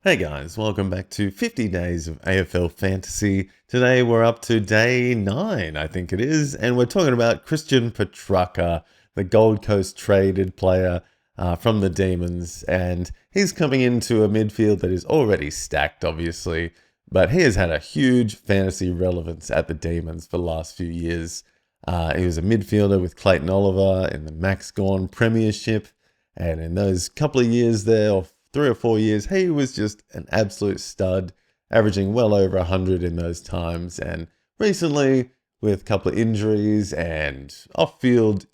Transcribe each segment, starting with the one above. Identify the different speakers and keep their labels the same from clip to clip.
Speaker 1: Hey guys, welcome back to 50 Days of AFL Fantasy. Today we're up to day 9, I think it is, and we're talking about Christian Petracca, the Gold Coast traded player from the Demons, and he's coming into a midfield that is already stacked, obviously, but he has had a huge fantasy relevance at the Demons for the last few years. He was a midfielder with Clayton Oliver in the Max Gawn Premiership, and in those couple of years there, or 3 or 4 years, he was just an absolute stud, averaging well over 100 in those times. And recently, with a couple of injuries and off-field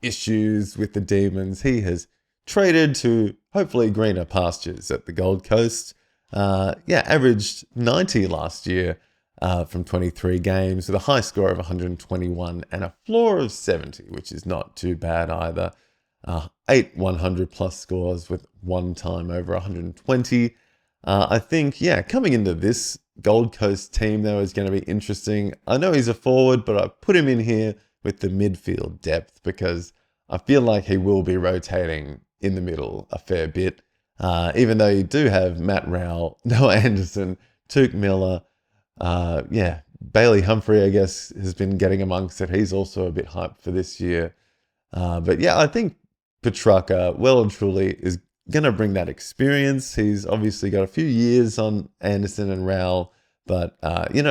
Speaker 1: issues with the Demons, he has traded to hopefully greener pastures at the Gold Coast. Averaged 90 last year from 23 games with a high score of 121 and a floor of 70, which is not too bad either. 8 100 plus scores with one time over 120. I think, coming into this Gold Coast team, though, is going to be interesting. I know he's a forward, but I put him in here with the midfield depth because I feel like he will be rotating in the middle a fair bit. Even though you do have Matt Rowell, Noah Anderson, Tuke Miller, Bailey Humphrey, I guess, has been getting amongst it. He's also a bit hyped for this year. I think Petracca well and truly is going to bring that experience. He's obviously got a few years on Anderson and Rowell, but, you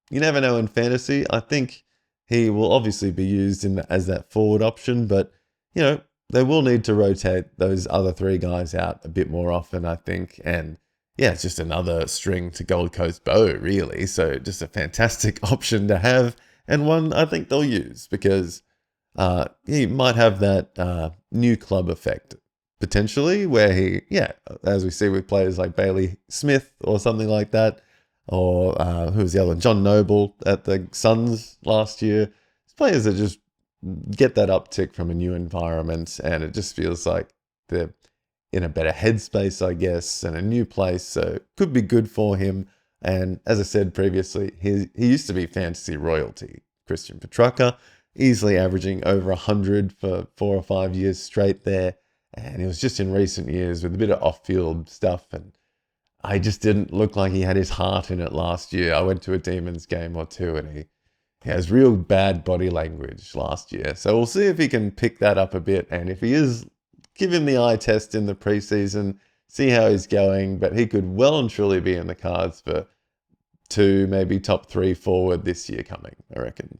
Speaker 1: never know in fantasy. I think he will obviously be used as that forward option, but, they will need to rotate those other 3 guys out a bit more often, I think. And, it's just another string to Gold Coast bow, really. So just a fantastic option to have, and one I think they'll use because he might have that new club effect, potentially, where he, as we see with players like Bailey Smith or something like that, or who was the other one? John Noble at the Suns last year. It's players that just get that uptick from a new environment, and it just feels like they're in a better headspace, I guess, and a new place, so it could be good for him. And as I said previously, he used to be fantasy royalty, Christian Petracca, easily averaging over 100 for 4 or 5 years straight there. And it was just in recent years with a bit of off-field stuff, and I just didn't look like he had his heart in it last year. I went to a Demons game or two, and he has real bad body language last year. So we'll see if he can pick that up a bit, and if he is, give him the eye test in the preseason, see how he's going, but he could well and truly be in the cards for 2, maybe top 3 forward this year coming, I reckon.